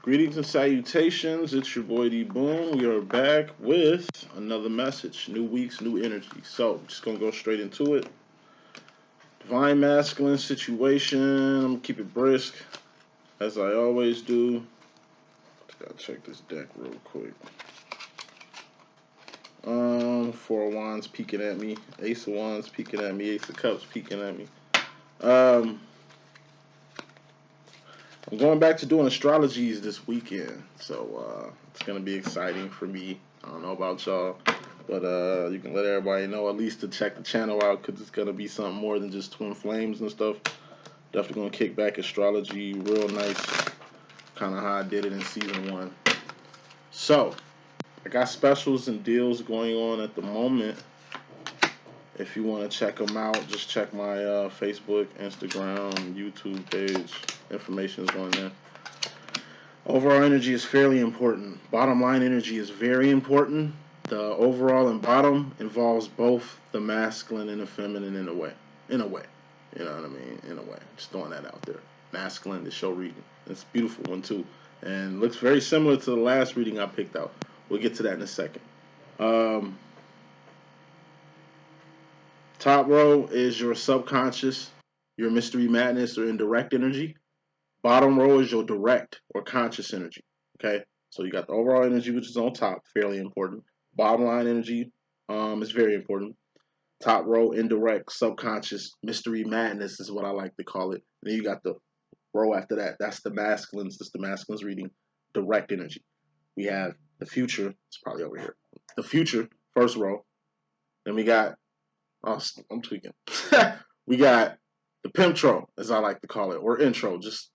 Greetings and salutations. It's your boy D Boom. We are back with another message. New weeks, new energy. So, just gonna go straight into it. Divine masculine situation. I'm gonna keep it brisk, as I always do. Just gotta check this deck real quick. Four of Wands peeking at me. Ace of Wands peeking at me. Ace of Cups peeking at me. I'm going back to doing astrologies this weekend, so it's going to be exciting for me. I don't know about y'all, but you can let everybody know at least to check the channel out, because it's going to be something more than just twin flames and stuff. Definitely going to kick back astrology real nice, kind of how I did it in season 1. So, I got specials and deals going on at the moment. If you want to check them out, just check my Facebook, Instagram, YouTube page. Information is on there. Overall energy is fairly important. Bottom line energy is very important. The overall and bottom involves both the masculine and the feminine in a way. You know what I mean? In a way. Just throwing that out there. Masculine, the show reading. It's a beautiful one too. And looks very similar to the last reading I picked out. We'll get to that in a second. Top row is your subconscious, your mystery madness or indirect energy. Bottom row is your direct or conscious energy. Okay, so you got the overall energy, which is on top, fairly important. Bottom line energy is very important. Top row, indirect, subconscious, mystery madness is what I like to call it. Then you got the row after that. That's the masculines. That's the masculines reading. Direct energy. We have the future. It's probably over here. The future, first row. Then we got. Oh, I'm tweaking. We got the pimptro, as I like to call it, or intro. Just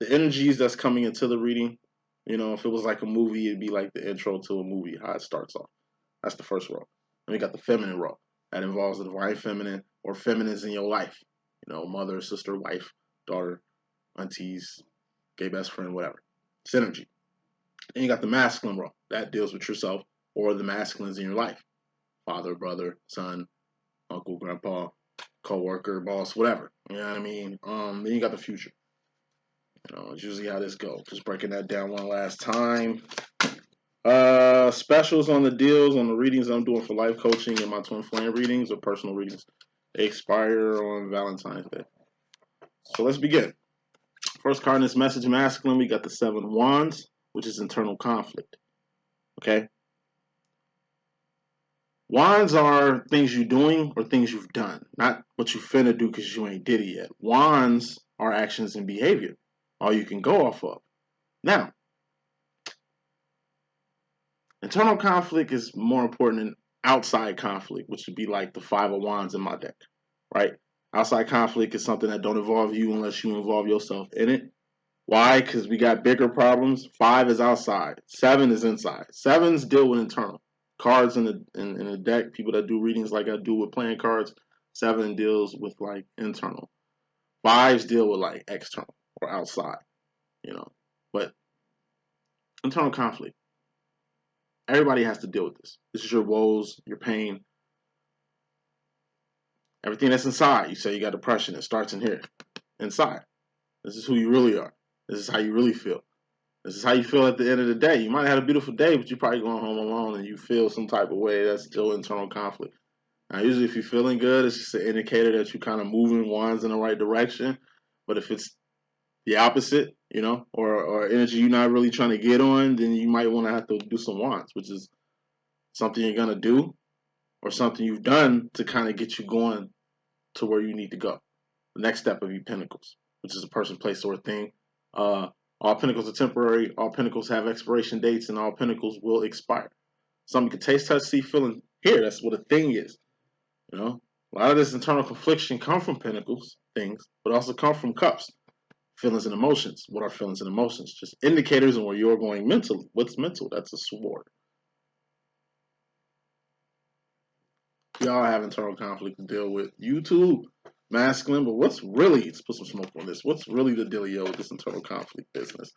the energies that's coming into the reading. You know, if it was like a movie, it'd be like the intro to a movie, how it starts off. That's the first row. Then we got the feminine row. That involves the divine feminine or feminines in your life. You know, mother, sister, wife, daughter, aunties, gay best friend, whatever. It's energy. Then you got the masculine row. That deals with yourself or the masculines in your life. Father, brother, son, uncle, grandpa, co-worker, boss, whatever. You know what I mean? Then you got the future. You know, it's usually how this goes. Just breaking that down one last time. Specials on the deals, on the readings I'm doing for life coaching and my twin flame readings or personal readings. They expire on Valentine's Day. So let's begin. First card in this message, masculine, we got the 7 of Wands, which is internal conflict. Okay? Wands are things you're doing or things you've done, not what you finna do because you ain't did it yet. Wands are actions and behavior, all you can go off of. Now, internal conflict is more important than outside conflict, which would be like the 5 of Wands in my deck, right? Outside conflict is something that don't involve you unless you involve yourself in it. Why? Because we got bigger problems. 5 is outside. 7 is inside. 7s deal with internal. Cards in the deck, people that do readings like I do with playing cards, 7 deals with like internal. 5s deal with like external or outside, you know. But internal conflict, everybody has to deal with this. This is your woes, your pain, everything that's inside. You say you got depression, it starts in here, inside. This is who you really are. This is how you really feel. This is how you feel at the end of the day. You might have had a beautiful day, but you're probably going home alone and you feel some type of way. That's still internal conflict. Now, usually if you're feeling good, it's just an indicator that you're kind of moving wands in the right direction. But if it's the opposite, you know, or energy you're not really trying to get on, then you might want to have to do some wands, which is something you're going to do or something you've done to kind of get you going to where you need to go. The next step would be pentacles, which is a person, place, or thing. All pentacles are temporary. All pentacles have expiration dates, and all pentacles will expire. Something you can taste, touch, see, feel, and hear. That's what a thing is. You know, a lot of this internal confliction come from pentacles, things, but also come from cups, feelings and emotions. What are feelings and emotions? Just indicators on where you're going mentally. What's mental? That's a sword. Y'all have internal conflict to deal with. You too, masculine, but what's really, let's put some smoke on this, what's really the dealio with this internal conflict business?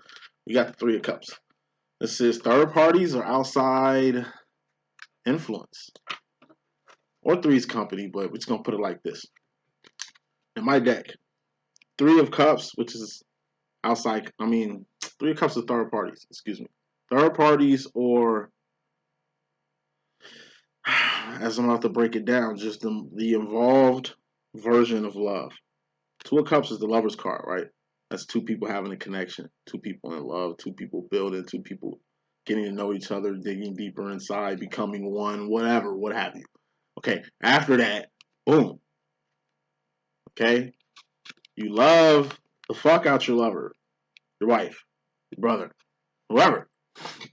We got the 3 of Cups. This is third parties or outside influence. Or 3's company, but we're just going to put it like this. In my deck, 3 of Cups, which is outside, Three of Cups is third parties. Excuse me. Third parties, or as I'm about to break it down, just the involved version of love. Two of Cups is the Lover's card, right? That's two people having a connection, two people in love, two people building, two people getting to know each other, digging deeper inside, becoming one, whatever, what have you. Okay, after that, boom. Okay, you love the fuck out your lover, your wife, your brother, whoever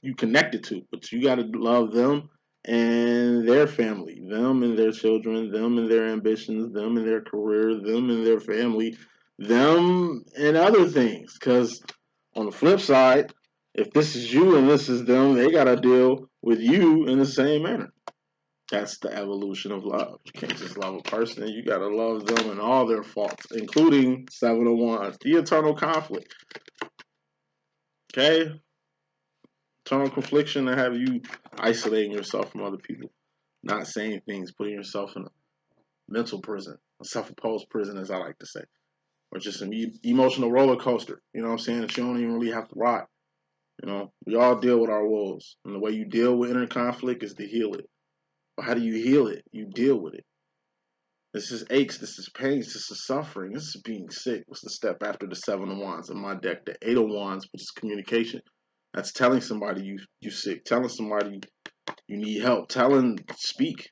you connected to, but you gotta love them and their family, them and their children, them and their ambitions, them and their career, them and their family, them and other things. Because on the flip side, if this is you and this is them, they gotta deal with you in the same manner. That's the evolution of love. You can't just love a person. You gotta love them and all their faults, including Seven of Wands, the eternal conflict. Okay? Eternal confliction to have you isolating yourself from other people, not saying things, putting yourself in a mental prison, a self-imposed prison, as I like to say, or just an emotional roller coaster. You know what I'm saying? That you don't even really have to ride. You know, we all deal with our woes, and the way you deal with inner conflict is to heal it. But how do you heal it? You deal with it. This is aches, this is pains, this is suffering, this is being sick. What's the step after the Seven of Wands in my deck? The Eight of Wands, which is communication. That's telling somebody you sick, telling somebody you need help, speak.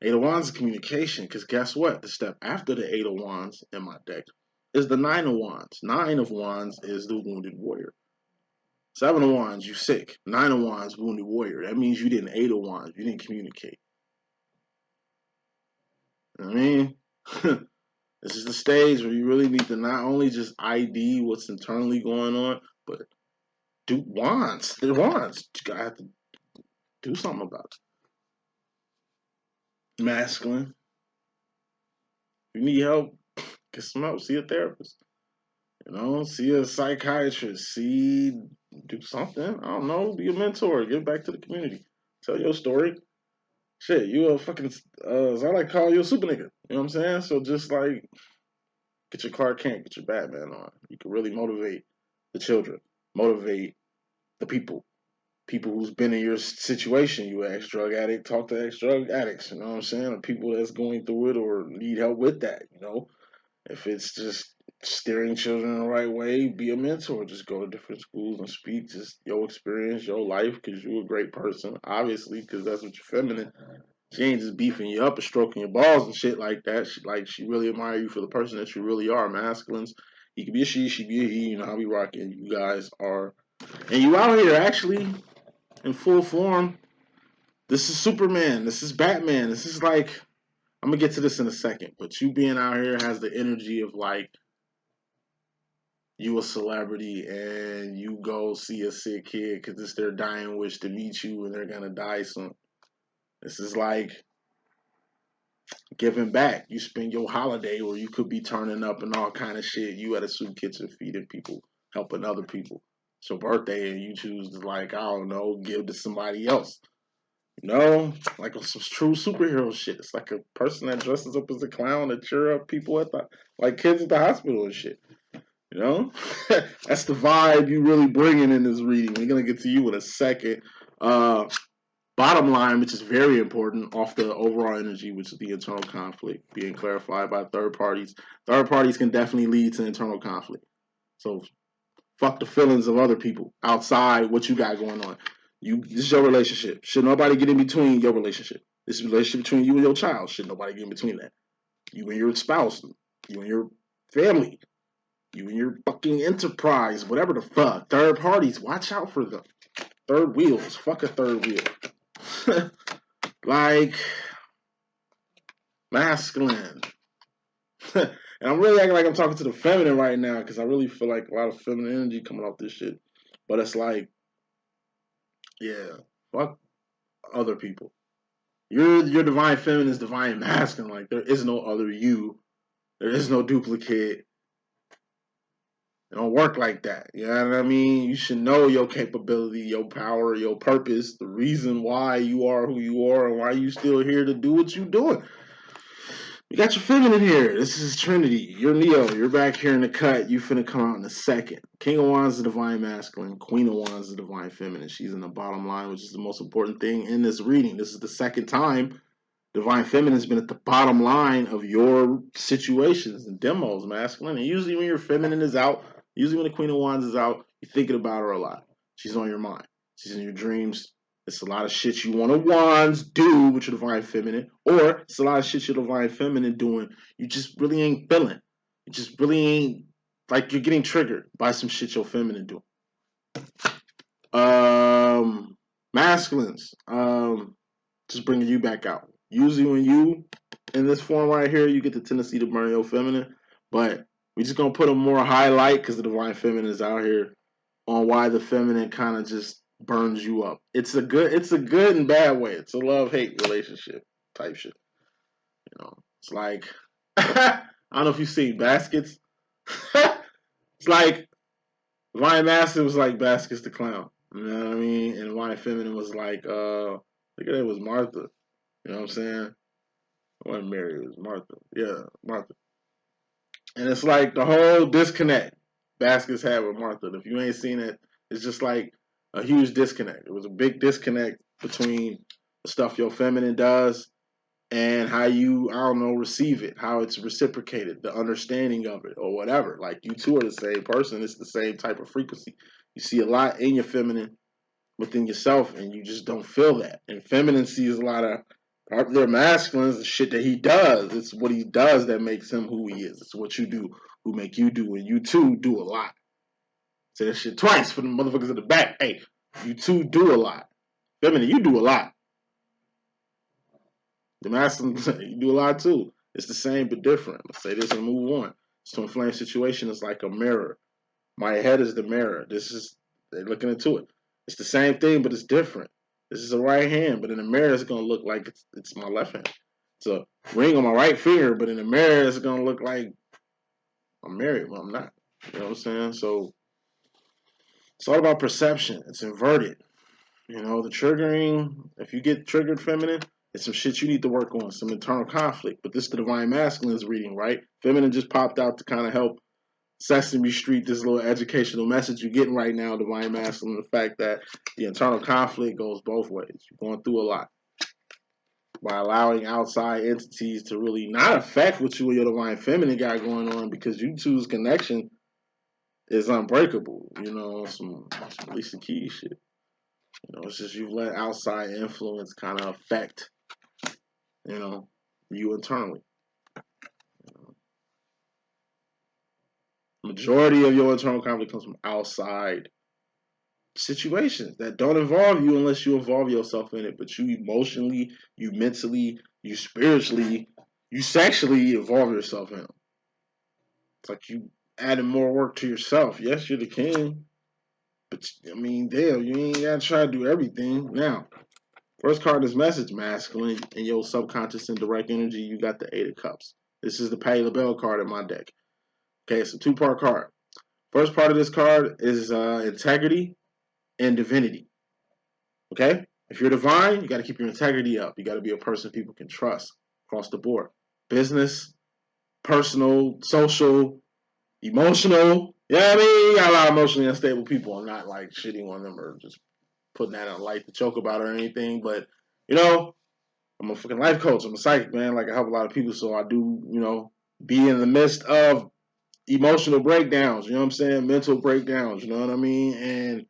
Eight of Wands is communication, because guess what? The step after the Eight of Wands in my deck is the Nine of Wands. Nine of Wands is the wounded warrior. Seven of Wands, you sick. Nine of Wands, wounded warrior. That means you didn't Eight of Wands. You didn't communicate. I mean, this is the stage where you really need to not only just ID what's internally going on, but do wands. They're wands. You gotta have to do something about it. Masculine. If you need help, get some help. See a therapist. You know, see a psychiatrist. Do something. I don't know. Be a mentor. Give back to the community. Tell your story. Shit, you a fucking, as I like to call you, a super nigga. You know what I'm saying? So just like, get your Clark Kent, get your Batman on. You can really motivate the children, motivate the people who's been in your situation. You an ex-drug addict, talk to ex-drug addicts, you know what I'm saying? Or people that's going through it or need help with that, you know? If it's just steering children the right way, be a mentor. Just go to different schools and speak just your experience, your life, because you're a great person, obviously, because that's what you're feminine. She ain't just beefing you up or stroking your balls and shit like that. She really admire you for the person that you really are. Masculines, he could be a she be a he. You know how we rocking. You guys are, and you out here actually in full form. This is Superman. This is Batman. This is like, I'm gonna get to this in a second, but you being out here has the energy of like you a celebrity and you go see a sick kid because it's their dying wish to meet you and they're gonna die soon. This is like giving back. You spend your holiday or you could be turning up and all kind of shit. You at a soup kitchen feeding people, helping other people. It's your birthday and you choose to, like, I don't know, give to somebody else. You know, like some true superhero shit. It's like a person that dresses up as a clown to cheer up people at the, like kids at the hospital and shit. You know, that's the vibe you really bringing in this reading. We're gonna get to you in a second. Bottom line, which is very important, off the overall energy, which is the internal conflict being clarified by third parties. Third parties can definitely lead to internal conflict. So fuck the feelings of other people outside what you got going on. This is your relationship. Should nobody get in between your relationship? This is a relationship between you and your child. Should nobody get in between that? You and your spouse, you and your family, you and your fucking enterprise, whatever the fuck. Third parties, watch out for them. Third wheels, fuck a third wheel. Like, masculine. And I'm really acting like I'm talking to the feminine right now because I really feel like a lot of feminine energy coming off this shit. But it's like, yeah, fuck other people. Your divine feminine is divine masculine. Like, there is no other you. There is no duplicate. It don't work like that. You know what I mean? You should know your capability, your power, your purpose, the reason why you are who you are, and why you still here to do what you're doing. You got your feminine here. This is Trinity. You're Neo. You're back here in the cut. You finna come out in a second. King of Wands is the divine masculine. Queen of Wands is the divine feminine. She's in the bottom line, which is the most important thing in this reading. This is the second time divine feminine has been at the bottom line of your situations and demos, masculine. And usually when your feminine is out, usually when the Queen of Wands is out, you're thinking about her a lot. She's on your mind. She's in your dreams. It's a lot of shit you want to wands do with your divine feminine, or it's a lot of shit your divine feminine doing. You just really ain't feeling. You just really ain't, like, you're getting triggered by some shit your feminine doing. Masculines, just bringing you back out. Usually when you in this form right here, you get the tendency to burn your feminine, but we're just gonna put a more highlight because the divine feminine is out here on why the feminine kind of just burns you up. It's a good and bad way. It's a love-hate relationship type shit. You know, it's like I don't know if you've seen Baskets. It's like Divine Masculine was like Baskets the Clown. You know what I mean? And Divine Feminine was like I think it was Martha. You know what I'm saying? It wasn't Mary, it was Martha. Yeah, Martha. And it's like the whole disconnect Baskets had with Martha. If you ain't seen it, it's just like a huge disconnect. It was a big disconnect between the stuff your feminine does and how you, I don't know, receive it, how it's reciprocated, the understanding of it, or whatever. Like, you two are the same person. It's the same type of frequency. You see a lot in your feminine within yourself, and you just don't feel that. And feminine sees a lot of their masculines, the shit that he does. It's what he does that makes him who he is. It's what you do who make you do, and you two do a lot. Say that shit twice for the motherfuckers in the back. Hey, you two do a lot. Feminine, you do a lot. The masculine, you do a lot too. It's the same but different. Let's say this and move on. So inflame situation is like a mirror. My head is the mirror. This is, they're looking into it. It's the same thing, but it's different. This is a right hand, but in the mirror, it's going to look like it's my left hand. It's a ring on my right finger, but in the mirror, it's going to look like I'm married. Well, I'm not. You know what I'm saying? So it's all about perception. It's inverted. You know, the triggering, if you get triggered feminine, it's some shit you need to work on, some internal conflict. But this is the Divine Masculine's reading, right? Feminine just popped out to kind of help Sesame Street, this little educational message you're getting right now, Divine Masculine, the fact that the internal conflict goes both ways. You're going through a lot. By allowing outside entities to really not affect what you and your Divine Feminine got going on, because you two's connection is unbreakable. You know, some Lisa Key shit. You know, it's just you've let outside influence kind of affect, you know, you internally. Majority of your internal conflict comes from outside situations that don't involve you unless you involve yourself in it. But you emotionally, you mentally, you spiritually, you sexually involve yourself in them. It's like you adding more work to yourself. Yes, you're the king, but I mean, damn, you ain't gotta try to do everything. Now, first card is message, masculine. In your subconscious and direct energy, you got the Eight of Cups. This is the Patti LaBelle card in my deck. Okay, it's a two-part card. First part of this card is integrity and divinity. Okay? If you're divine, you got to keep your integrity up. You got to be a person people can trust across the board. Business, personal, social, emotional. You know what I mean? You got a lot of emotionally unstable people. I'm not like shitting on them or just putting that on light to choke about or anything. But, you know, I'm a fucking life coach. I'm a psychic, man. Like, I help a lot of people. So I do, you know, be in the midst of emotional breakdowns. You know what I'm saying? Mental breakdowns. You know what I mean? And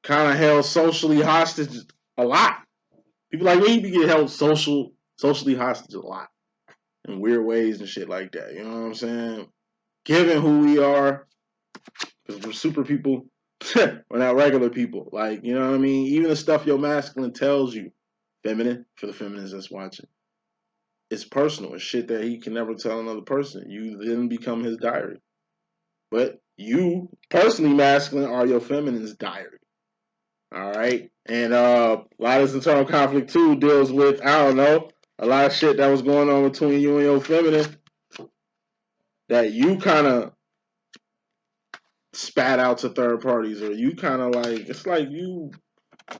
kind of held socially hostage a lot. People like me get held socially hostage a lot in weird ways and shit like that. You know what I'm saying? Given who we are, because we're super people, we're not regular people. Like, you know what I mean? Even the stuff your masculine tells you, feminine, for the feminines that's watching, it's personal. It's shit that he can never tell another person. You then become his diary. But you, personally masculine, are your feminine's diary. All right. And a lot of this internal conflict too deals with, I don't know, a lot of shit that was going on between you and your feminine that you kind of spat out to third parties, or you kind of like, it's like you, I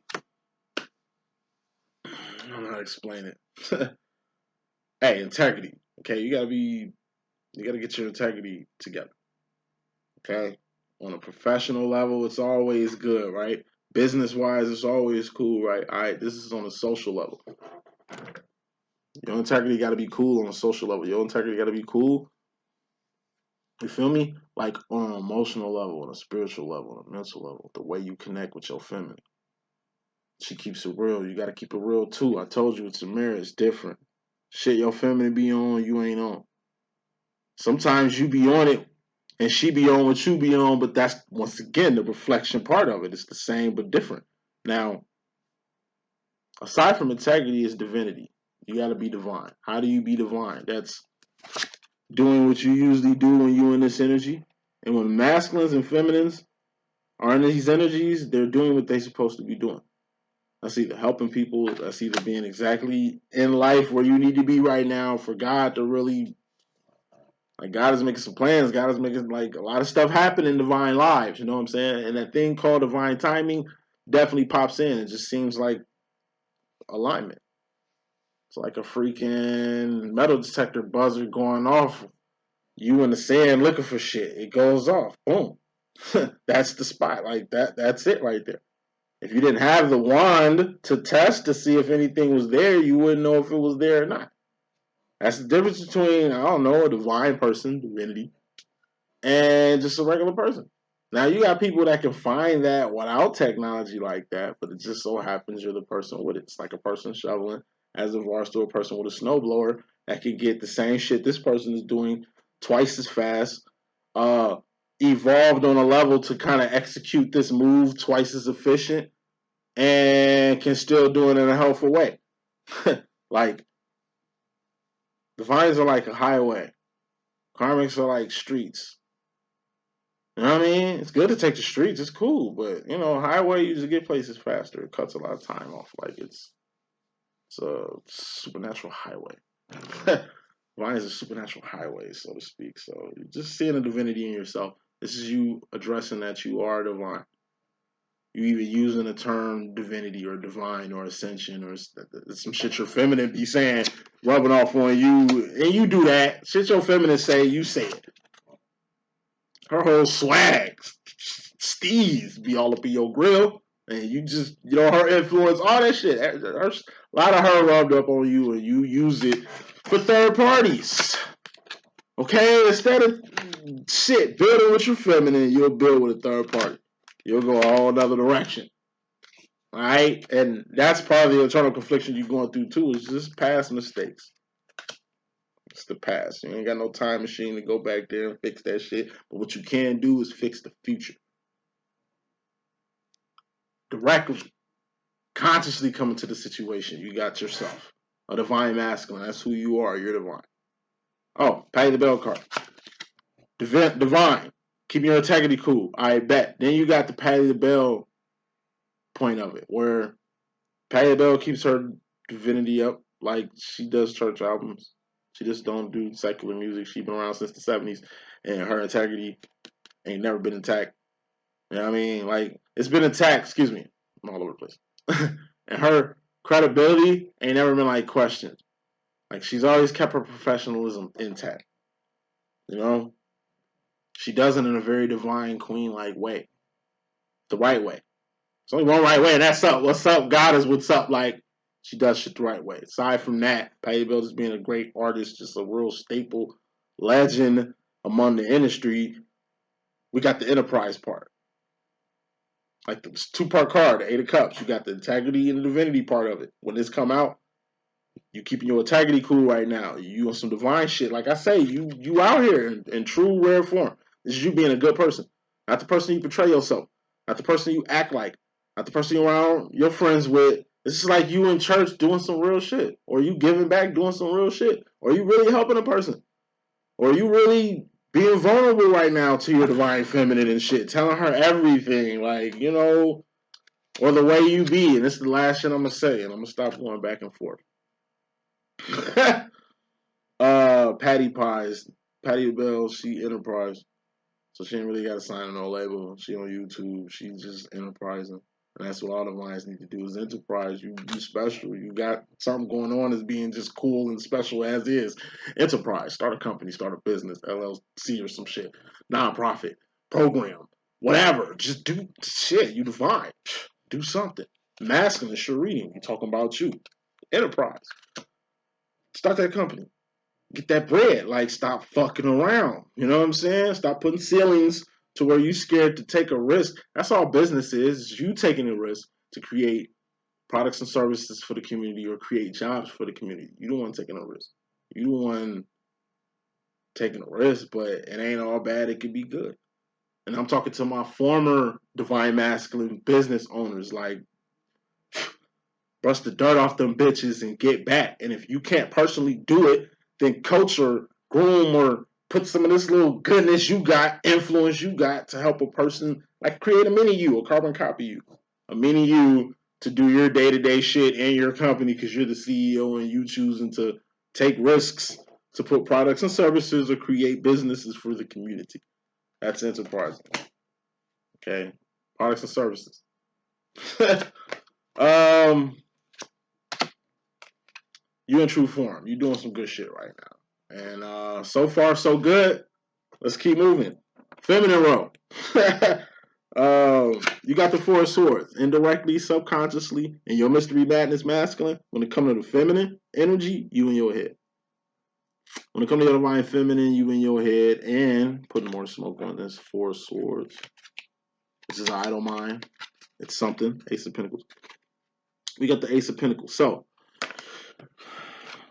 don't know how to explain it. Hey, integrity. Okay, you gotta get your integrity together. Okay, on a professional level, it's always good, right? Business wise, it's always cool, right? All right, this is on a social level. Your integrity got to be cool on a social level. Your integrity got to be cool. You feel me? Like on an emotional level, on a spiritual level, on a mental level, the way you connect with your feminine. She keeps it real. You got to keep it real too. I told you it's a mirror. It's different. Shit, your feminine be on, you ain't on. Sometimes you be on it and she be on what you be on, but that's once again the reflection part of it. It's the same but different. Now, aside from integrity is divinity. You got to be divine. How do you be divine? That's doing what you usually do when you're in this energy. And when masculines and feminines are in these energies, they're doing what they're supposed to be doing. That's either helping people, that's either being exactly in life where you need to be right now for God to really, like, God is making some plans. God is making, like, a lot of stuff happen in divine lives, you know what I'm saying? And that thing called divine timing definitely pops in. It just seems like alignment. It's like a freaking metal detector buzzer going off. You in the sand looking for shit. It goes off. Boom. That's the spot. Like that's it right there. If you didn't have the wand to test to see if anything was there, you wouldn't know if it was there or not. That's the difference between, I don't know, a divine person, divinity, and just a regular person. Now you got people that can find that without technology like that, but it just so happens you're the person with it. It's like a person shoveling as opposed to a person with a snowblower that can get the same shit this person is doing twice as fast, uh, evolved on a level to kind of execute this move twice as efficient, and can still do it in a helpful way. Like, divines are like a highway, karmics are like streets. You know what I mean? It's good to take the streets. It's cool, but you know, highway you just get places faster. It cuts a lot of time off. Like it's a supernatural highway. Mine is a supernatural highway, so to speak. So you're just seeing the divinity in yourself. This is you addressing that you are divine. You even using the term divinity or divine or ascension or some shit your feminine be saying, rubbing off on you, and you do that. Shit your feminine say, you say it. Her whole swag, steez, be all up in your grill, and you just, you know, her influence, all that shit. A lot of her rubbed up on you, and you use it for third parties. Okay, instead of shit building with your feminine, you'll build with a third party. You'll go a whole another direction. All right, and that's part of the internal confliction you're going through too. Is just past mistakes. It's the past. You ain't got no time machine to go back there and fix that shit. But what you can do is fix the future. Directly, consciously come into the situation. You got yourself. A divine masculine. That's who you are. You're divine. Oh, pay the bell card. Divine. Keep your integrity cool. I bet. Then you got the Patty the Bell point of it, where Patty the Bell keeps her divinity up like she does church albums. She just don't do secular music. She's been around since the 70s, and her integrity ain't never been intact. You know what I mean? Like, it's been intact, excuse me. I'm all over the place. And her credibility ain't never been, like, questioned. Like, she's always kept her professionalism intact. You know? She does it in a very divine, queen-like way. The right way. There's only one right way, and that's up. What's up? God is what's up. Like, she does shit the right way. Aside from that, Patty Bell just being a great artist, just a real staple legend among the industry. We got the enterprise part. Like the two-part card, the Eight of Cups. You got the integrity and the divinity part of it. When this come out, you keeping your integrity cool right now. You on some divine shit. Like I say, you out here in true rare form. This is you being a good person. Not the person you portray yourself. Not the person you act like. Not the person you're around your friends with. This is like you in church doing some real shit. Or you giving back doing some real shit. Or you really helping a person. Or you really being vulnerable right now to your divine feminine and shit. Telling her everything. Like, you know, or the way you be. And this is the last shit I'm going to say. And I'm going to stop going back and forth. Patty Pies. Patty Bell, she enterprise. So she ain't really got to sign no label. She on YouTube. She just enterprising. And that's what all the minds need to do is enterprise. You special. You got something going on as being just cool and special as is. Enterprise. Start a company, start a business, LLC or some shit. Nonprofit. Program. Whatever. Just do shit. You define. Do something. Masculine, sure reading. You talking about you. Enterprise. Start that company. Get that bread. Like, stop fucking around. You know what I'm saying? Stop putting ceilings to where you scared to take a risk. That's all business is you taking a risk to create products and services for the community or create jobs for the community. You don't want taking a risk. You don't want taking a risk, but it ain't all bad. It could be good. And I'm talking to my former divine masculine business owners, like, brush the dirt off them bitches and get back. And if you can't personally do it, then coach or groom or put some of this little goodness you got, influence you got to help a person, like create a mini you, a carbon copy you, a mini you to do your day-to-day shit in your company because you're the CEO and you choosing to take risks to put products and services or create businesses for the community. That's enterprise. Okay. Products and services. You in true form. You doing some good shit right now. And so far, so good. Let's keep moving. Feminine role. You got the Four of Swords. Indirectly, subconsciously, in your mystery madness masculine. When it comes to the feminine energy, you in your head. When it comes to your divine feminine, you in your head. And putting more smoke on this Four of Swords. This is idle mind. It's something. Ace of Pentacles. We got the Ace of Pentacles. So,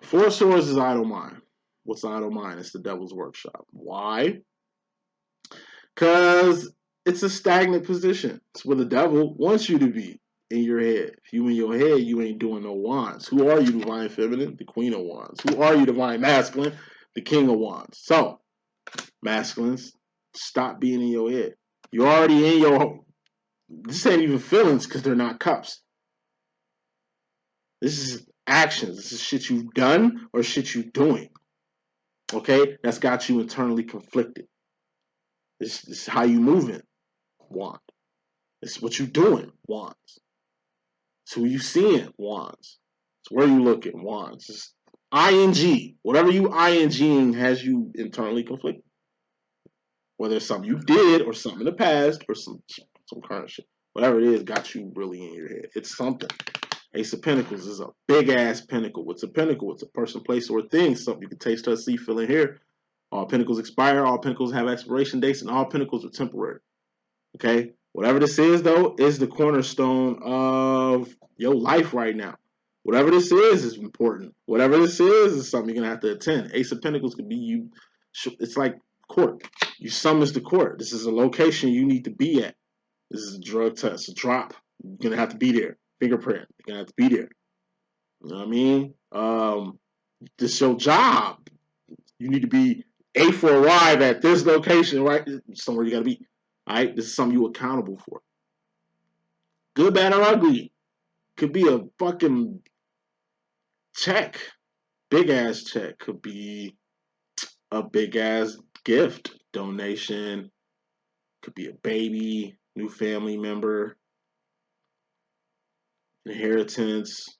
Four of Swords is idle mind. What's idle mind? It's the devil's workshop. Why? Because it's a stagnant position. It's where the devil wants you to be in your head. If you in your head, you ain't doing no wands. Who are you, divine feminine? The queen of wands. Who are you, divine masculine? The king of wands. So, masculines, stop being in your head. You're already in your... This ain't even feelings because they're not cups. This is actions. This is shit you've done or shit you're doing. Okay? That's got you internally conflicted. This is how you moving. Wand. It's what you doing. Wands. It's who you seeing. Wands. It's where you looking. Wands. It's ing. Whatever you ing has you internally conflicted. Whether it's something you did or something in the past or some current shit. Whatever it is got you really in your head. It's something. Ace of Pentacles is a big-ass pinnacle. What's a pinnacle? It's a person, place, or thing. Something you can taste, touch, see, feel, and hear. All pinnacles expire. All pinnacles have expiration dates, and all pinnacles are temporary. Okay? Whatever this is, though, is the cornerstone of your life right now. Whatever this is important. Whatever this is something you're going to have to attend. Ace of Pentacles could be you. It's like court. You summons the court. This is a location you need to be at. This is a drug test, a drop. You're going to have to be there. Fingerprint. You're going to have to be there. You know what I mean? This is your job. You need to be A for arrive at this location, right? Somewhere you got to be. All right? This is something you're accountable for. Good, bad, or ugly. Could be a fucking check. Big-ass check. Could be a big-ass gift. Donation. Could be a baby. New family member. Inheritance.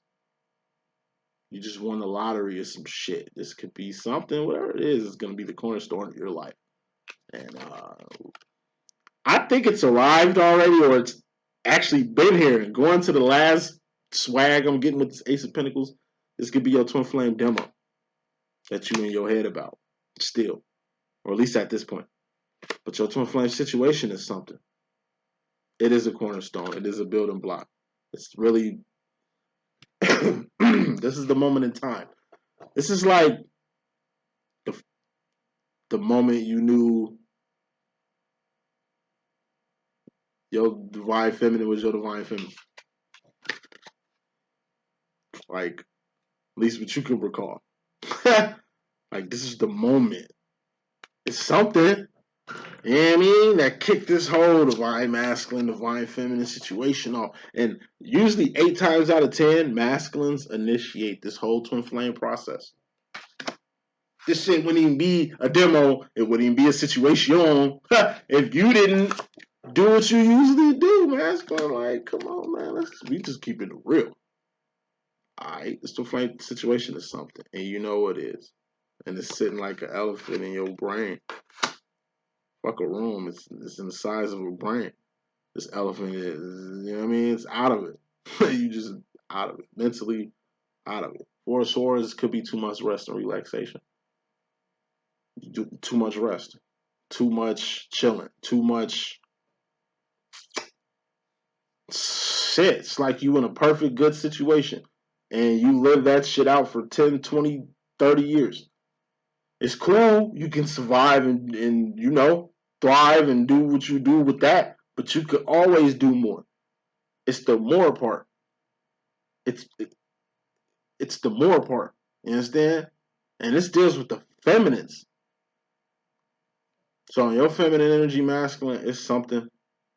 You just won the lottery or some shit. This could be something, whatever it is, it's going to be the cornerstone of your life. And I think it's arrived already, or it's actually been here. And going to the last swag I'm getting with this Ace of Pentacles, this could be your twin flame demo that you in your head about still, or at least at this point. But your twin flame situation is something. It is a cornerstone. It is a building block. It's really... This is the moment in time. This is like the moment you knew your divine feminine was your divine feminine. Like, at least what you can recall. Like, this is the moment. It's something. You know what I mean? That kicked this whole divine masculine, divine feminine situation off. And usually 8 times out of 10, masculines initiate this whole twin flame process. This shit wouldn't even be a demo. It wouldn't even be a situation if you didn't do what you usually do, masculine. Like, come on, man. We just keep it real. Alright, this flame situation is something, and you know what it is. And it's sitting like an elephant in your brain. Fuck a room. It's in the size of a brain. This elephant is, you know what I mean? It's out of it. You just out of it. Mentally out of it. Four of Swords could be too much rest and relaxation. Too much rest. Too much chilling. Too much shit. It's like you in a perfect good situation and you live that shit out for 10, 20, 30 years. It's cool. You can survive and you know, thrive and do what you do with that, but you could always do more. It's the more part. It's the more part. You understand? And this deals with the feminines. So your feminine energy, masculine, is something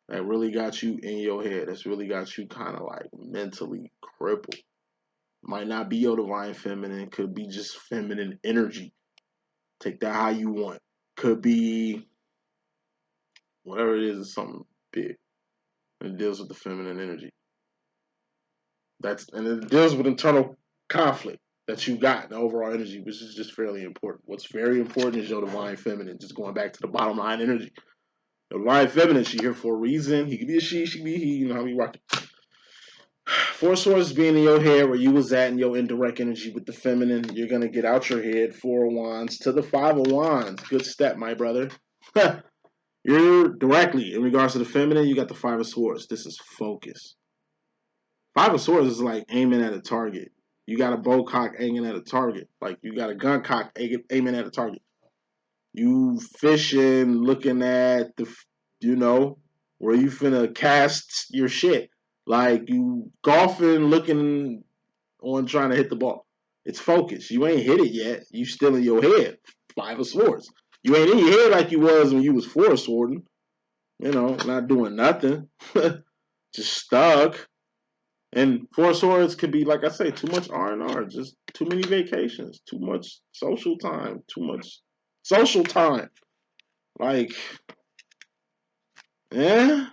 that really got you in your head. That's really got you kind of like mentally crippled. Might not be your divine feminine. Could be just feminine energy. Take that how you want. Could be whatever it is, something big. And it deals with the feminine energy. And it deals with internal conflict that you got in the overall energy, which is just fairly important. What's very important is your divine feminine. Just going back to the bottom line energy. The divine feminine, she here for a reason. He could be a she could be a he. You know how we rock it. Four of Swords being in your head where you was at in your indirect energy with the feminine. You're going to get out your head. Four of Wands to the Five of Wands. Good step, my brother. You're directly, in regards to the feminine, you got the Five of Swords. This is focus. Five of Swords is like aiming at a target. You got a bow cock aiming at a target. Like you got a gun cock aiming at a target. You fishing, looking at the, you know, where you finna cast your shit. Like you golfing, looking on trying to hit the ball. It's focus. You ain't hit it yet. You still in your head. Five of Swords. You ain't in your head like you was when you was Four of Swording. You know, not doing nothing. Just stuck. And Four of Swords could be, like I say, too much R&R. Just too many vacations. Too much social time. Too much social time. Like, yeah.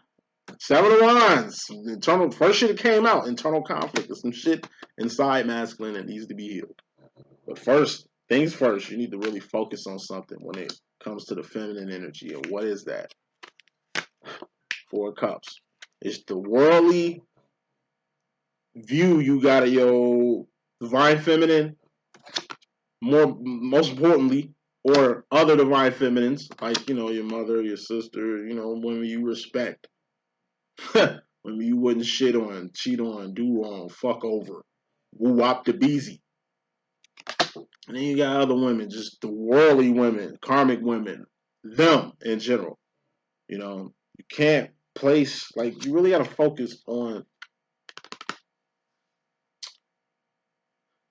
Seven of Wands. Internal, first shit that came out, internal conflict. There's some shit inside masculine that needs to be healed. But first, things first, you need to really focus on something when it comes to the feminine energy. And what is that? Four of Cups. It's the worldly view you got of your divine feminine, most importantly, or other divine feminines, like, you know, your mother, your sister, you know, women you respect. Women you wouldn't shit on, cheat on, do on, fuck over, woo wop the beezy. And then you got other women, just the worldly women, karmic women, them in general. You know, you can't place, like, you really got to focus on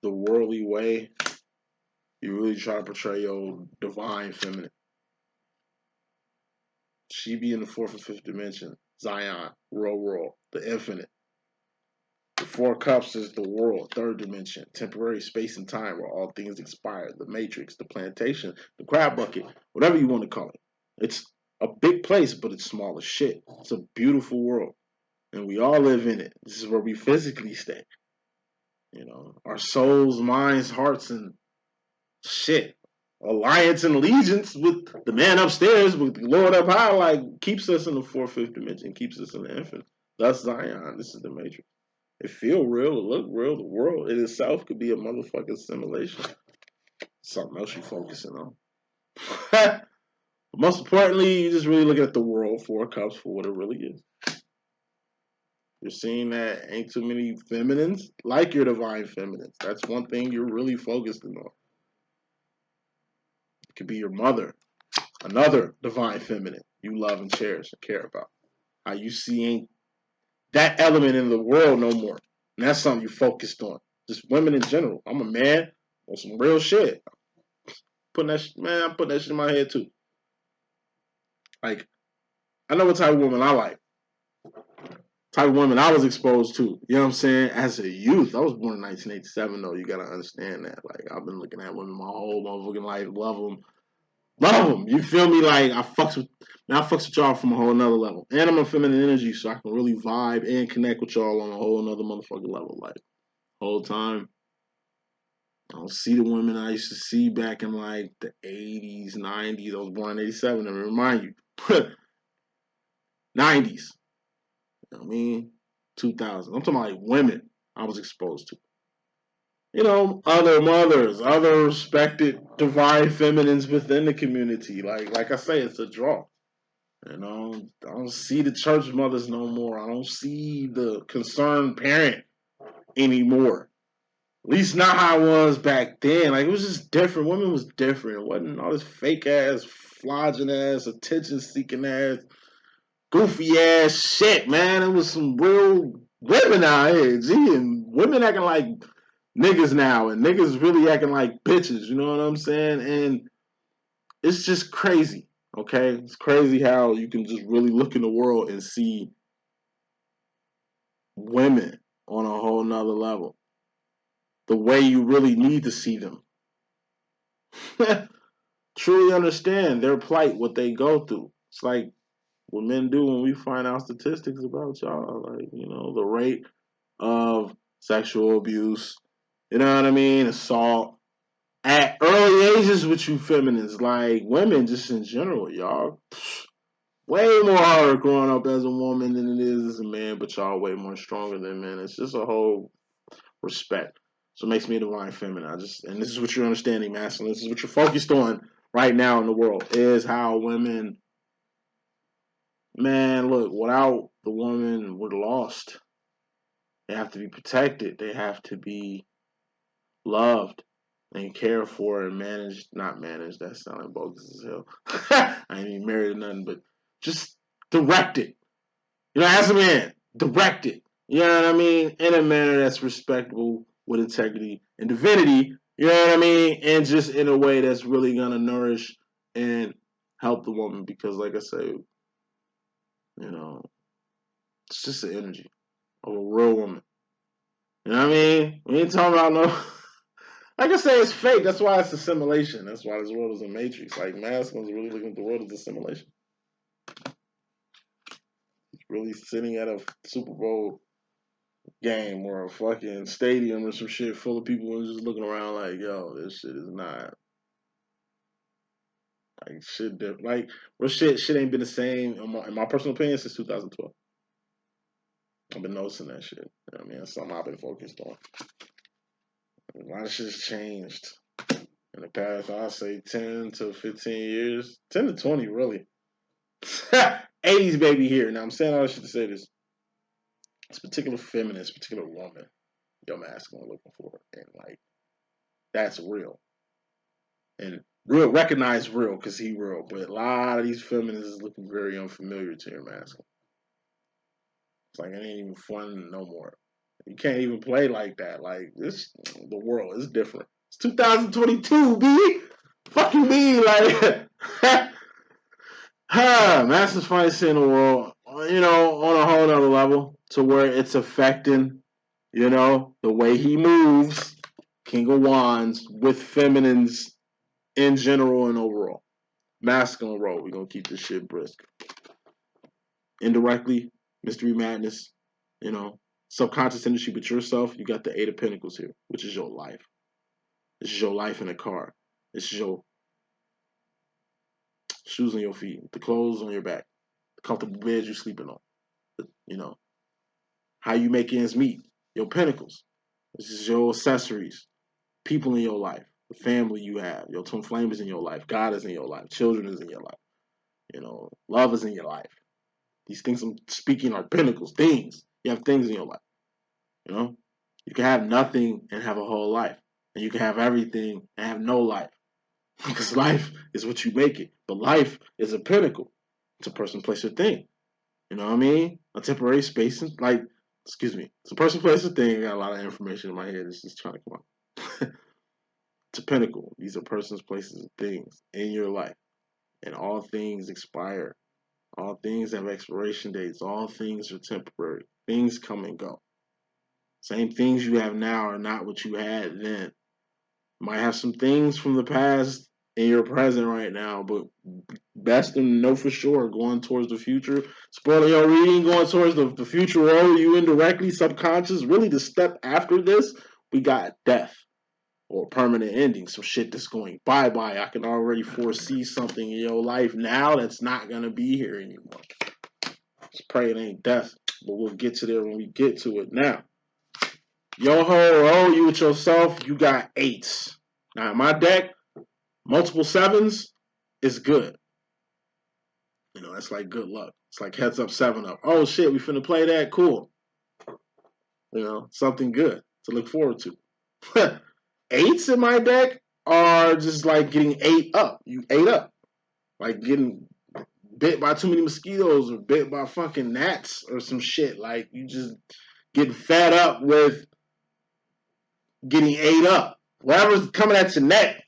the worldly way. You really try to portray your divine feminine. She be in the fourth and fifth dimension. Zion, real world, the infinite. The Four Cups is the world, third dimension, temporary space and time where all things expire. The matrix, the plantation, the crab bucket, whatever you want to call it. It's a big place, but it's small as shit. It's a beautiful world. And we all live in it. This is where we physically stay. You know, our souls, minds, hearts, and shit. Alliance and allegiance with the man upstairs, with the Lord up high, like, keeps us in the fourth, fifth dimension, keeps us in the infinite. Thus Zion, this is the matrix. It feel real, it look real. The world in itself could be a motherfucking simulation. Something else you're focusing on. But most importantly, you just really look at the world, Four Cups, for what it really is. You're seeing that ain't too many feminines like your divine feminines. That's one thing you're really focusing on. It could be your mother, another divine feminine you love and cherish and care about. How you see ain't that element in the world no more. And that's something you focused on. Just women in general. I'm a man on some real shit. I'm putting that shit in my head too. Like, I know what type of woman I like. Type of woman I was exposed to. You know what I'm saying? As a youth. I was born in 1987 though. You gotta understand that. Like, I've been looking at women my whole motherfucking life. Love them. Love them. You feel me? Like I fucks with y'all from a whole nother level. And I'm a feminine energy, so I can really vibe and connect with y'all on a whole nother motherfucking level. Like whole time. I don't see the women I used to see back in like the 80s, 90s. I was born in 87. Let me remind you. 90s. You know what I mean? 2000. I'm talking about like women I was exposed to. Other mothers, other respected divine feminines within the community. Like I say, it's a draw. I don't see the church mothers no more. I don't see the concerned parent anymore. At least not how it was back then. Like it was just different. Women was different. It wasn't all this fake ass, flogging ass, attention seeking ass, goofy ass shit, man. It was some real women out here. Gee, and women acting like niggas now, and niggas really acting like bitches. You know what I'm saying? And it's just crazy. Okay, it's crazy how you can just really look in the world and see women on a whole nother level, the way you really need to see them. Truly understand their plight, what they go through. It's like what men do when we find out statistics about y'all, like, the rate of sexual abuse, you know what I mean, assault at early ages with you feminines, like women just in general, y'all. Way more harder growing up as a woman than it is as a man, but y'all way more stronger than men. It's just a whole respect. So it makes me a divine feminine. And this is what you're understanding, masculine. This is what you're focused on right now in the world, is how women, man, look, without the woman, we're lost. They have to be protected. They have to be loved and cared for and managed. Not managed, that sounded bogus as hell. I ain't even married or nothing, but just directed. As a man, direct it. You know what I mean? In a manner that's respectable with integrity and divinity. You know what I mean? And just in a way that's really gonna nourish and help the woman, because, like I say, it's just the energy of a real woman. You know what I mean? We ain't talking about no. Like I say, it's fake. That's why it's assimilation. That's why this world is a matrix. Like masculines really looking at the world as assimilation. It's really sitting at a Super Bowl game or a fucking stadium or some shit full of people and just looking around like, yo, this shit is not like shit. Like, real shit ain't been the same in my personal opinion since 2012. I've been noticing that shit. You know what I mean? That's something I've been focused on. A lot of shit's changed in the past, I'd say 10 to 15 years. 10 to 20, really. 80s baby here. Now, I'm saying all this shit to say this. This particular feminist, particular woman, your masculine looking for. And, like, that's real. And real, recognize real because he real. But a lot of these feminists is looking very unfamiliar to your masculine. It's like, it ain't even fun no more. You can't even play like that. Like, the world is different. It's 2022, B. Fucking me, like, Master's finest in the world, on a whole nother level, to where it's affecting, the way he moves, King of Wands, with feminines in general and overall. Masculine role, we're going to keep this shit brisk. Indirectly, Mystery Madness, subconscious energy with yourself, you got the Eight of Pentacles here, which is your life. This is your life in a car. This is your shoes on your feet, the clothes on your back, the comfortable bed you're sleeping on, how you make ends meet, your pentacles. This is your accessories, people in your life, the family you have, your twin flame is in your life, God is in your life, children is in your life, love is in your life. These things I'm speaking are pentacles, things. You have things in your life, You can have nothing and have a whole life. And you can have everything and have no life. Because life is what you make it. But life is a pinnacle. It's a person, place, or thing. You know what I mean? A temporary space. It's a person, place, or thing. I got a lot of information in my head. It's just trying to come out. It's a pinnacle. These are persons, places, and things in your life. And all things expire. All things have expiration dates. All things are temporary. Things come and go. Same things you have now are not what you had then. Might have some things from the past in your present right now, but best to know for sure going towards the future. Spoiler your reading, going towards the future role, you indirectly, subconscious. Really, the step after this, we got death or permanent ending. Some shit that's going bye-bye. I can already foresee something in your life now that's not going to be here anymore. Just pray it ain't death, but we'll get to there when we get to it. Now, yo ho, roll, you with yourself, you got 8s. Now, in my deck, multiple 7s is good. You know, that's like good luck. It's like heads up, 7 up. Oh shit, we finna play that? Cool. You know, something good to look forward to. 8s in my deck are just like getting 8 up. You 8 up. Like getting bit by too many mosquitoes or bit by fucking gnats or some shit. Like you just getting fed up with getting 8 up. Whatever's coming at your neck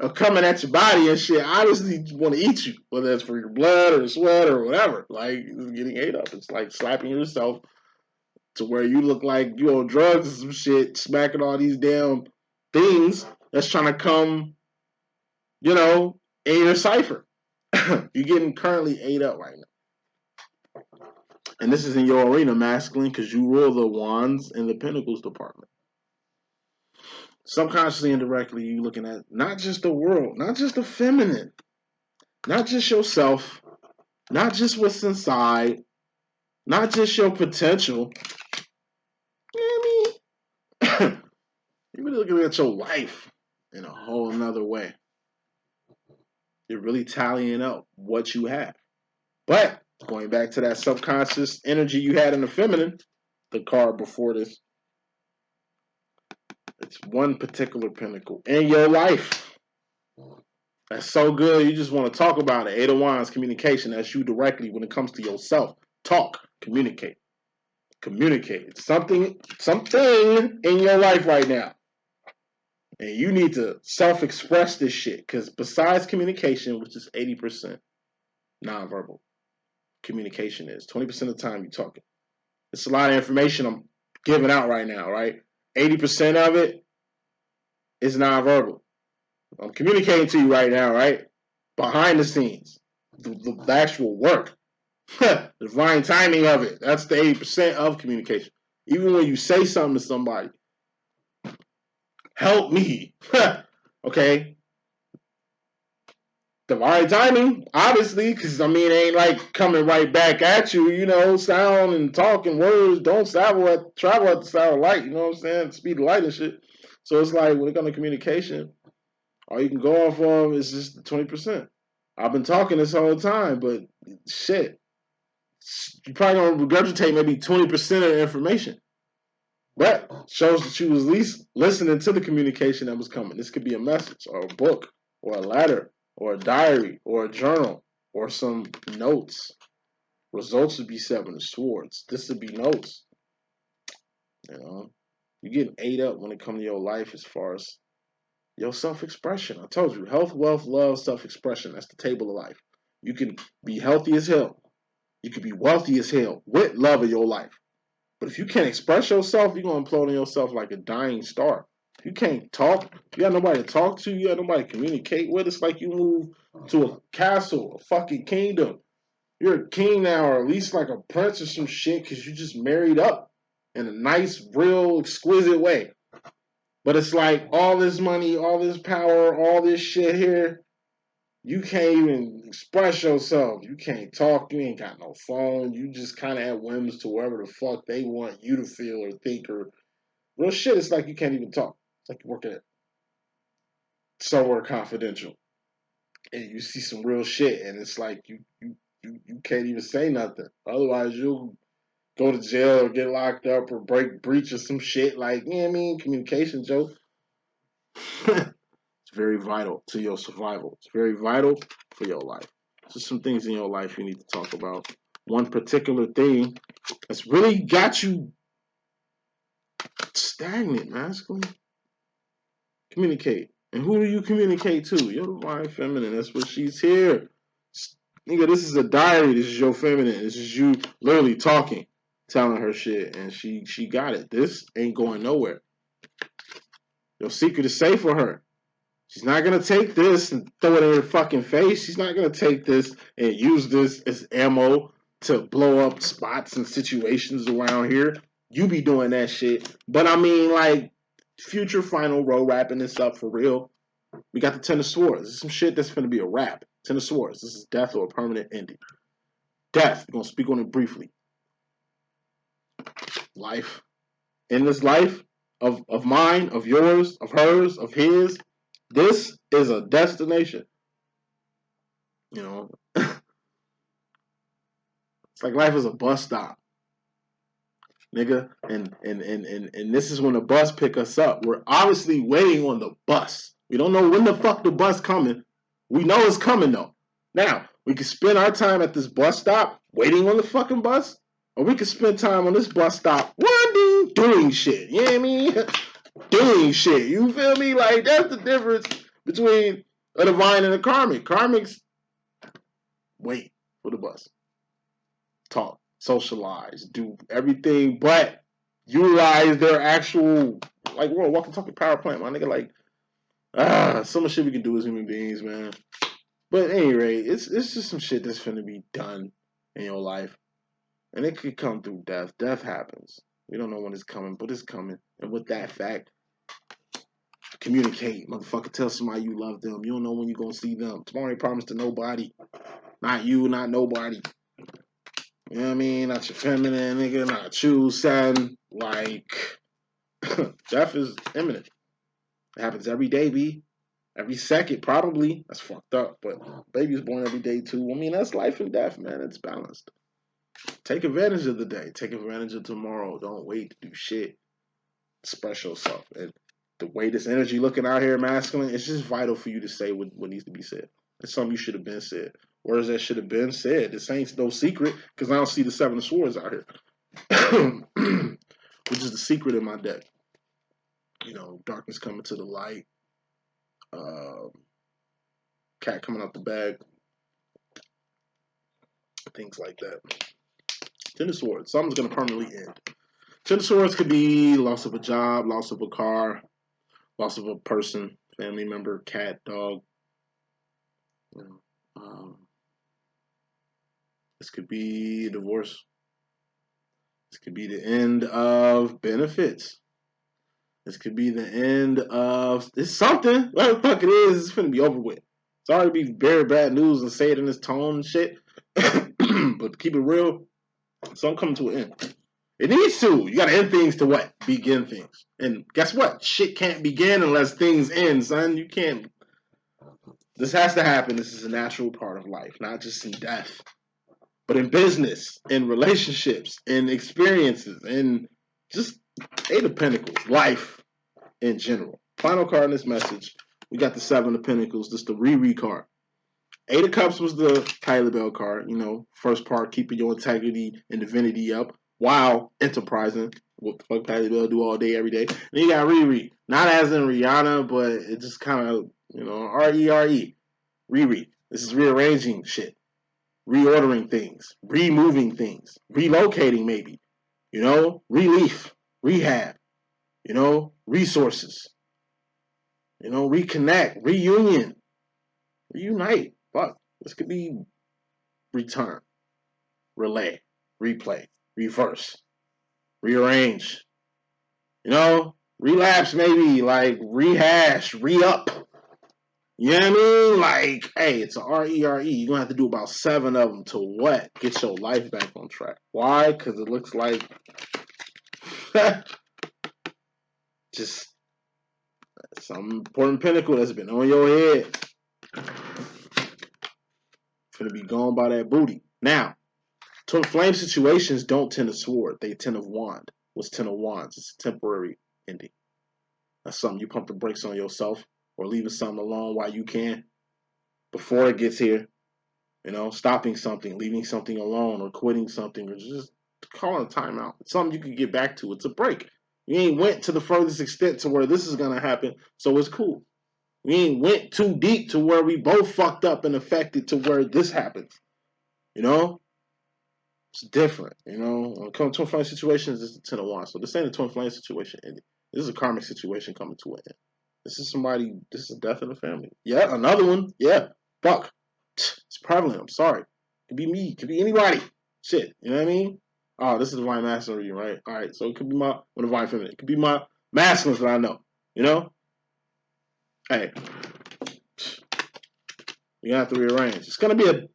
or coming at your body and shit, obviously want to eat you. Whether it's for your blood or sweat or whatever. Like getting 8 up. It's like slapping yourself to where you look like you on drugs and some shit, smacking all these damn things that's trying to come, you know, in your cipher. You're getting currently 8 up right now. And this is in your arena, masculine, because you rule the wands and the pentacles department. Subconsciously and directly, you're looking at not just the world, not just the feminine, not just yourself, not just what's inside, not just your potential. You know what I mean? You're really looking at your life in a whole nother way. You're really tallying up what you have. But going back to that subconscious energy you had in the feminine, the card before this, it's one particular pinnacle in your life. That's so good. You just want to talk about it. 8 of Wands, communication. That's you directly when it comes to yourself. Talk, communicate. Communicate. It's something in your life right now. And you need to self-express this shit. Because besides communication, which is 80% nonverbal, communication is 20% of the time you're talking. It's a lot of information I'm giving out right now, right? 80% of it is nonverbal. I'm communicating to you right now, right? Behind the scenes, the actual work, the divine timing of it. That's the 80% of communication. Even when you say something to somebody, help me, okay? Divine timing, obviously, because I mean, it ain't like coming right back at you, you know, sound and talking words don't travel at the sound of light, you know what I'm saying? Speed of light and shit. So it's like when it comes to communication, all you can go off of is just the 20%. I've been talking this whole time, but shit, you're probably gonna regurgitate maybe 20% of the information. But shows that you was at least listening to the communication that was coming. This could be a message or a book or a letter or a diary or a journal or some notes. Results would be 7 of Swords. This would be notes. You know, you're getting 8 up when it comes to your life as far as your self-expression. I told you, health, wealth, love, self-expression. That's the table of life. You can be healthy as hell. You can be wealthy as hell with love of your life. But if you can't express yourself, you're going to implode on yourself like a dying star. If you can't talk, you got nobody to talk to, you got nobody to communicate with. It's like you move to a castle, a fucking kingdom. You're a king now, or at least like a prince or some shit, because you just married up in a nice, real, exquisite way. But it's like all this money, all this power, all this shit here, you can't even express yourself. You can't talk. You ain't got no phone. You just kind of at whims to wherever the fuck they want you to feel or think or real shit. It's like you can't even talk. It's like you're working at somewhere confidential, and you see some real shit, and it's like you can't even say nothing. Otherwise, you'll go to jail or get locked up or breach or some shit. Like, you know what I mean? Communication, Joe. It's very vital to your survival. It's very vital for your life. Just some things in your life you need to talk about. One particular thing that's really got you stagnant, masculine. Communicate. And who do you communicate to? Your divine feminine. That's what she's here. Nigga, this is a diary. This is your feminine. This is you literally talking, telling her shit. And she got it. This ain't going nowhere. Your secret is safe for her. She's not going to take this and throw it in her fucking face. She's not going to take this and use this as ammo to blow up spots and situations around here. You be doing that shit. But I mean, like, future final row wrapping this up for real. We got the Ten of Swords. This is some shit that's going to be a wrap. Ten of Swords. This is death or a permanent ending. Death. We're going to speak on it briefly. Life. In this life of mine, of yours, of hers, of his, this is a destination. You know, it's like life is a bus stop, nigga. And this is when the bus pick us up. We're obviously waiting on the bus. We don't know when the fuck the bus coming. We know it's coming though. Now, we can spend our time at this bus stop waiting on the fucking bus, or we can spend time on this bus stop doing shit. You know what I mean? Doing shit. You feel me? Like, that's the difference between a divine and a karmic. Karmics wait for the bus. Talk, socialize, do everything but utilize their actual, like, we're a walking talking power plant, my nigga. Like, so much shit we can do as human beings, man. But at any rate, it's just some shit that's finna be done in your life. And it could come through death. Death happens. We don't know when it's coming, but it's coming. And with that fact, communicate. Motherfucker, tell somebody you love them. You don't know when you're gonna see them. Tomorrow ain't promised to nobody. Not you, not nobody. You know what I mean? Not your feminine nigga, not you, son. Like, death is imminent. It happens every day, B. Every second, probably. That's fucked up, but baby's born every day, too. I mean, that's life and death, man. It's balanced. Take advantage of the day. Take advantage of tomorrow. Don't wait to do shit. Express yourself. And the way this energy looking out here, masculine, it's just vital for you to say what needs to be said. It's something you should have been said. Words that should have been said. This ain't no secret, because I don't see the Seven of Swords out here. Which is the secret in my deck. You know, darkness coming to the light. Cat coming out the bag. Things like that. Ten of Swords. Something's going to permanently end. Ten of Swords could be loss of a job, loss of a car, loss of a person, family member, cat, dog. You know, this could be a divorce. This could be the end of benefits. This could be the end of... It's something. What the fuck it is, it's finna be over with. Sorry to be very bad news and say it in this tone and shit. But to keep it real, something coming to an end. It needs to. You gotta end things to what? Begin things. And guess what? Shit can't begin unless things end, son. You can't... This has to happen. This is a natural part of life, not just in death, but in business, in relationships, in experiences, in just Eight of Pentacles, life in general. Final card in this message, we got the Seven of Pentacles. This is the Riri card. Eight of Cups was the Tyler Bell card. You know, first part, keeping your integrity and divinity up while enterprising. What the fuck Tyler Bell do all day, every day. Then you got Riri. Not as in Rihanna, but it just kind of, you know, R-E-R-E. Riri. This is rearranging shit. Reordering things. Removing things. Relocating maybe. You know, relief. Rehab. You know, resources. You know, reconnect. Reunion. Reunite. Fuck. This could be return. Relay. Replay. Reverse. Rearrange. You know, relapse maybe. Like rehash. Re-up. You know what I mean? Like, hey, it's a R-E-R-E. You're going to have to do about 7 of them to what? Get your life back on track. Why? Because it looks like just some important pinnacle that's been on your head. Gonna be gone by that booty. Now, twin flame situations don't tend to sword. They tend to wand. What's Ten of Wands? It's a temporary ending. That's something you pump the brakes on yourself, or leaving something alone while you can before it gets here. You know, stopping something, leaving something alone, or quitting something, or just calling a timeout. It's something you can get back to. It's a break. You ain't went to the furthest extent to where this is gonna happen, so it's cool. We ain't went too deep to where we both fucked up and affected to where this happens. You know? It's different, you know? When it comes to twin flame situations, it's the Ten of Wands. So this ain't a twin flame situation ending. This is a karmic situation coming to an end. This is somebody. This is a death in the family. Yeah, another one. Yeah, fuck. It's prevalent. I'm sorry. Could be me. Could be anybody. Shit. You know what I mean? Oh, this is divine masculine reading, right? All right. So it could be my divine feminine. It could be my masculines that I know. You know? Hey, you have to rearrange. It's gonna be a.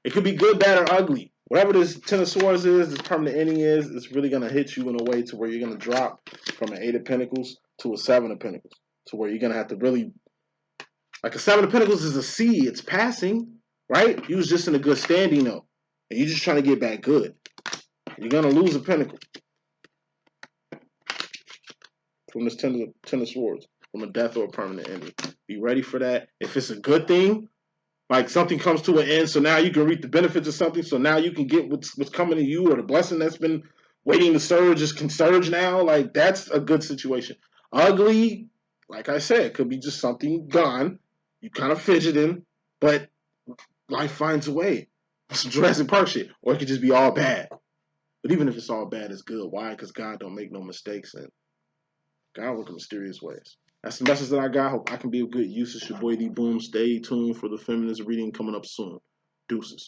It could be good, bad, or ugly. Whatever this Ten of Swords is, this permanent ending is, it's really gonna hit you in a way to where you're gonna drop from an Eight of Pentacles to a Seven of Pentacles, to where you're gonna have to really, like a Seven of Pentacles is a sea, it's passing, right? You was just in a good standing though, and you're just trying to get back good. You're gonna lose a Pentacle from this Ten of Swords, from a death or a permanent ending. Be ready for that. If it's a good thing, like something comes to an end, so now you can reap the benefits of something, so now you can get what's coming to you, or the blessing that's been waiting to surge just can surge now. Like, that's a good situation. Ugly, like I said, could be just something gone. You kind of fidgeting, but life finds a way. Some Jurassic Park shit. Or it could just be all bad. But even if it's all bad, it's good. Why? Because God don't make no mistakes, and God works in mysterious ways. That's the message that I got. Hope I can be of good use. It's your boy D Boom. Stay tuned for the feminist reading coming up soon. Deuces.